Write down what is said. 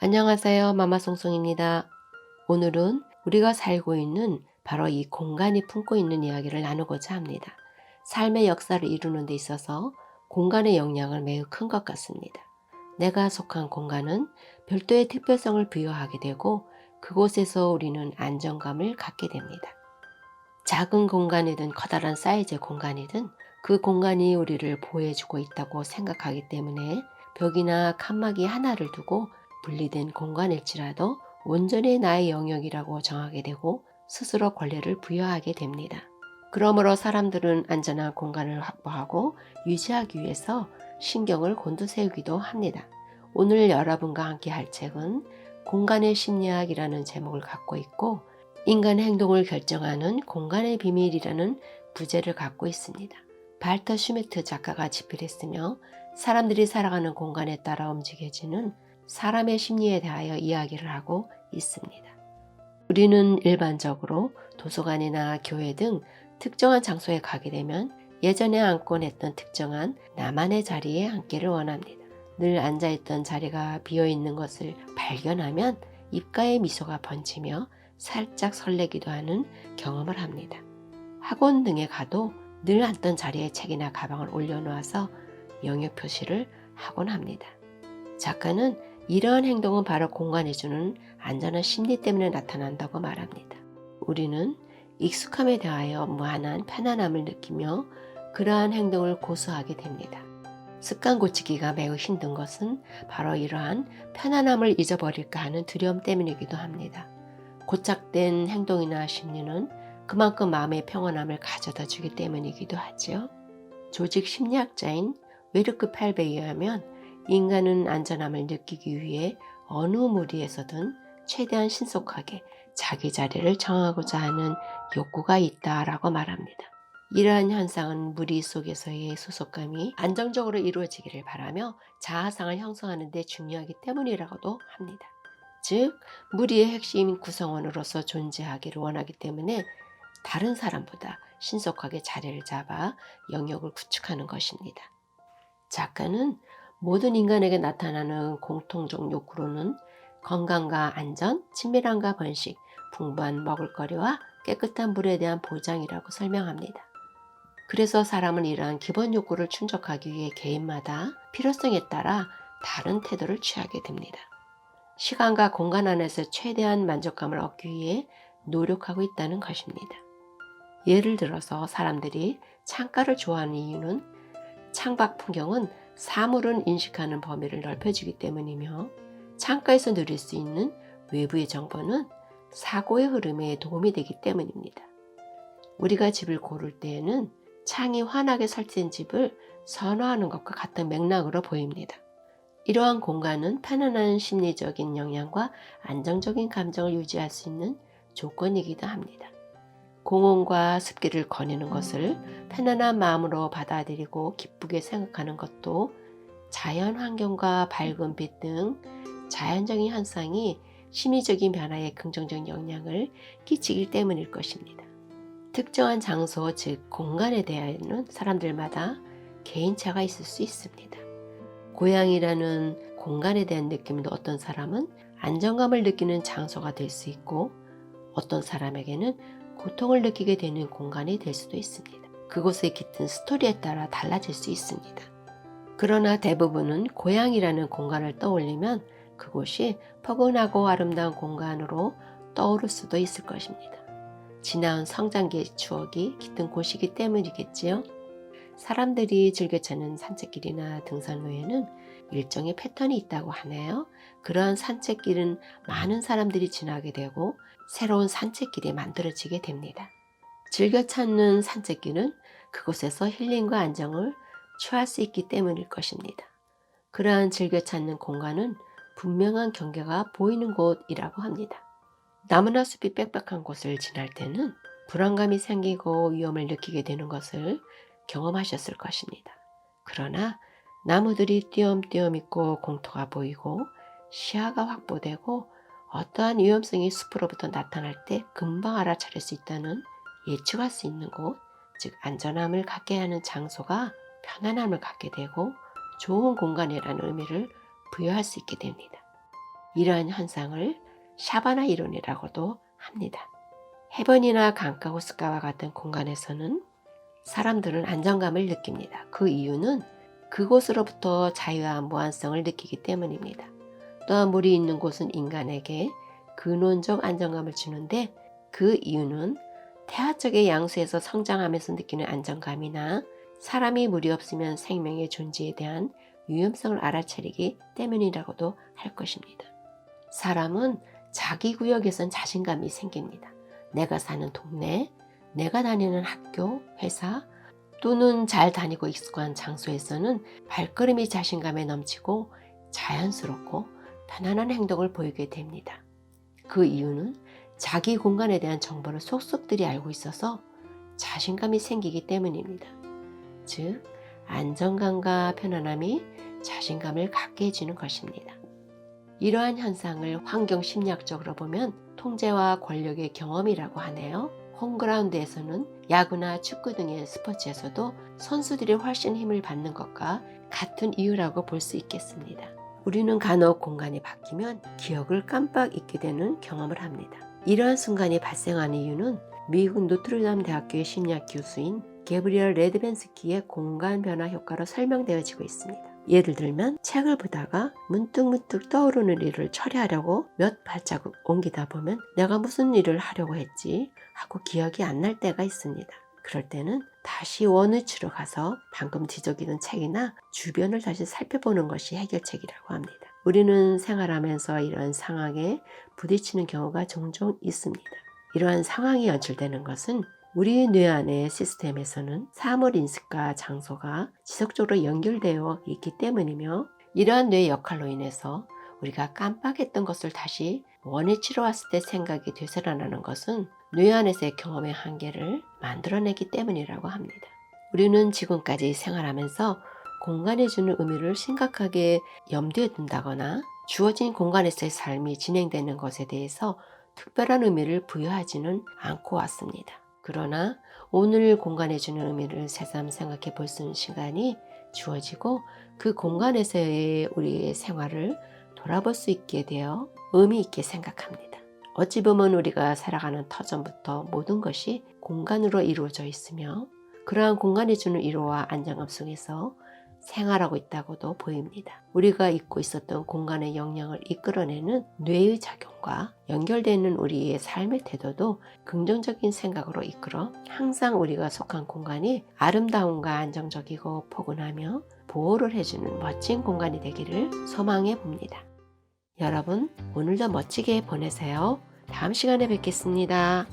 안녕하세요. 마마송송입니다. 오늘은 우리가 살고 있는 바로 이 공간이 품고 있는 이야기를 나누고자 합니다. 삶의 역사를 이루는 데 있어서 공간의 영향은 매우 큰 것 같습니다. 내가 속한 공간은 별도의 특별성을 부여하게 되고 그곳에서 우리는 안정감을 갖게 됩니다. 작은 공간이든 커다란 사이즈의 공간이든 그 공간이 우리를 보호해주고 있다고 생각하기 때문에 벽이나 칸막이 하나를 두고 분리된 공간일지라도 온전히 나의 영역이라고 정하게 되고 스스로 권리를 부여하게 됩니다. 그러므로 사람들은 안전한 공간을 확보하고 유지하기 위해서 신경을 곤두세우기도 합니다. 오늘 여러분과 함께 할 책은 공간의 심리학이라는 제목을 갖고 있고 인간의 행동을 결정하는 공간의 비밀이라는 부제를 갖고 있습니다. 발터 슈미트 작가가 집필했으며 사람들이 살아가는 공간에 따라 움직여지는 사람의 심리에 대하여 이야기를 하고 있습니다. 우리는 일반적으로 도서관이나 교회 등 특정한 장소에 가게 되면 예전에 앉곤 했던 특정한 나만의 자리에 앉기를 원합니다. 늘 앉아있던 자리가 비어있는 것을 발견하면 입가에 미소가 번지며 살짝 설레기도 하는 경험을 합니다. 학원 등에 가도 늘 앉던 자리에 책이나 가방을 올려놓아서 영역 표시를 하곤 합니다. 작가는 이러한 행동은 바로 공간이 주는 안전한 심리 때문에 나타난다고 말합니다. 우리는 익숙함에 대하여 무한한 편안함을 느끼며 그러한 행동을 고수하게 됩니다. 습관 고치기가 매우 힘든 것은 바로 이러한 편안함을 잊어버릴까 하는 두려움 때문이기도 합니다. 고착된 행동이나 심리는 그만큼 마음의 평온함을 가져다 주기 때문이기도 하지요. 조직 심리학자인 웨르크 팔베에 의하면 인간은 안전함을 느끼기 위해 어느 무리에서든 최대한 신속하게 자기 자리를 정하고자 하는 욕구가 있다라고 말합니다. 이러한 현상은 무리 속에서의 소속감이 안정적으로 이루어지기를 바라며 자아상을 형성하는 데 중요하기 때문이라고도 합니다. 즉, 무리의 핵심 구성원으로서 존재하기를 원하기 때문에 다른 사람보다 신속하게 자리를 잡아 영역을 구축하는 것입니다. 작가는 모든 인간에게 나타나는 공통적 욕구로는 건강과 안전, 친밀함과 번식, 풍부한 먹을거리와 깨끗한 물에 대한 보장이라고 설명합니다. 그래서 사람은 이러한 기본 욕구를 충족하기 위해 개인마다 필요성에 따라 다른 태도를 취하게 됩니다. 시간과 공간 안에서 최대한 만족감을 얻기 위해 노력하고 있다는 것입니다. 예를 들어서 사람들이 창가를 좋아하는 이유는 창밖 풍경은 사물은 인식하는 범위를 넓혀주기 때문이며 창가에서 누릴 수 있는 외부의 정보는 사고의 흐름에 도움이 되기 때문입니다. 우리가 집을 고를 때에는 창이 환하게 설치된 집을 선호하는 것과 같은 맥락으로 보입니다. 이러한 공간은 편안한 심리적인 영향과 안정적인 감정을 유지할 수 있는 조건이기도 합니다. 공원과 습기를 거니는 것을 편안한 마음으로 받아들이고 기쁘게 생각하는 것도 자연 환경과 밝은 빛 등 자연적인 현상이 심리적인 변화에 긍정적인 영향을 끼치기 때문일 것입니다. 특정한 장소, 즉 공간에 대한 사람들마다 개인차가 있을 수 있습니다. 고향이라는 공간에 대한 느낌도 어떤 사람은 안정감을 느끼는 장소가 될 수 있고 어떤 사람에게는 고통을 느끼게 되는 공간이 될 수도 있습니다. 그곳의 깃든 스토리에 따라 달라질 수 있습니다. 그러나 대부분은 고향이라는 공간을 떠올리면 그곳이 포근하고 아름다운 공간으로 떠오를 수도 있을 것입니다. 지나온 성장기의 추억이 깃든 곳이기 때문이겠지요. 사람들이 즐겨 찾는 산책길이나 등산로에는 일정의 패턴이 있다고 하네요. 그러한 산책길은 많은 사람들이 지나게 되고 새로운 산책길이 만들어지게 됩니다. 즐겨 찾는 산책길은 그곳에서 힐링과 안정을 취할 수 있기 때문일 것입니다. 그러한 즐겨 찾는 공간은 분명한 경계가 보이는 곳이라고 합니다. 나무나 숲이 빽빽한 곳을 지날 때는 불안감이 생기고 위험을 느끼게 되는 것을 경험하셨을 것입니다. 그러나 나무들이 띄엄띄엄 있고 공터가 보이고 시야가 확보되고 어떠한 위험성이 숲으로부터 나타날 때 금방 알아차릴 수 있다는 예측할 수 있는 곳, 즉 안전함을 갖게 하는 장소가 편안함을 갖게 되고 좋은 공간이라는 의미를 부여할 수 있게 됩니다. 이러한 현상을 샤바나 이론이라고도 합니다. 해변이나 강가 호숫가와 같은 공간에서는 사람들은 안정감을 느낍니다. 그 이유는 그곳으로부터 자유와 무한성을 느끼기 때문입니다. 또한 물이 있는 곳은 인간에게 근원적 안정감을 주는데, 그 이유는 태아적의 양수에서 성장하면서 느끼는 안정감이나 사람이 물이 없으면 생명의 존재에 대한 위험성을 알아차리기 때문이라고도 할 것입니다. 사람은 자기 구역에선 자신감이 생깁니다. 내가 사는 동네, 내가 다니는 학교, 회사, 또는 잘 다니고 익숙한 장소에서는 발걸음이 자신감에 넘치고 자연스럽고 편안한 행동을 보이게 됩니다. 그 이유는 자기 공간에 대한 정보를 속속들이 알고 있어서 자신감이 생기기 때문입니다. 즉, 안정감과 편안함이 자신감을 갖게 해주는 것입니다. 이러한 현상을 환경 심리학적으로 보면 통제와 권력의 경험이라고 하네요. 홈그라운드에서는 야구나 축구 등의 스포츠에서도 선수들이 훨씬 힘을 받는 것과 같은 이유라고 볼 수 있겠습니다. 우리는 간혹 공간이 바뀌면 기억을 깜빡 잊게 되는 경험을 합니다. 이러한 순간이 발생하는 이유는 미국 노트르담 대학교의 심리학 교수인 게브리엘 레드벤스키의 공간 변화 효과로 설명되어지고 있습니다. 예를 들면 책을 보다가 문득문득 떠오르는 일을 처리하려고 몇 발자국 옮기다 보면 내가 무슨 일을 하려고 했지 하고 기억이 안 날 때가 있습니다. 그럴 때는 다시 원위치로 가서 방금 지적이던 책이나 주변을 다시 살펴보는 것이 해결책이라고 합니다. 우리는 생활하면서 이런 상황에 부딪히는 경우가 종종 있습니다. 이러한 상황이 연출되는 것은 우리 뇌 안의 시스템에서는 사물 인식과 장소가 지속적으로 연결되어 있기 때문이며, 이러한 뇌 역할로 인해서 우리가 깜빡했던 것을 다시 원위치로 왔을 때 생각이 되살아나는 것은 뇌 안에서의 경험의 한계를 만들어내기 때문이라고 합니다. 우리는 지금까지 생활하면서 공간에 주는 의미를 심각하게 염두에 둔다거나 주어진 공간에서의 삶이 진행되는 것에 대해서 특별한 의미를 부여하지는 않고 왔습니다. 그러나 오늘 공간에 주는 의미를 새삼 생각해 볼 수 있는 시간이 주어지고 그 공간에서의 우리의 생활을 돌아볼 수 있게 되어 의미 있게 생각합니다. 어찌 보면 우리가 살아가는 터전부터 모든 것이 공간으로 이루어져 있으며, 그러한 공간이 주는 위로와 안정감 속에서 생활하고 있다고도 보입니다. 우리가 잊고 있었던 공간의 영향을 이끌어내는 뇌의 작용과 연결되는 우리의 삶의 태도도 긍정적인 생각으로 이끌어 항상 우리가 속한 공간이 아름다움과 안정적이고 포근하며 보호를 해주는 멋진 공간이 되기를 소망해 봅니다. 여러분, 오늘도 멋지게 보내세요. 다음 시간에 뵙겠습니다.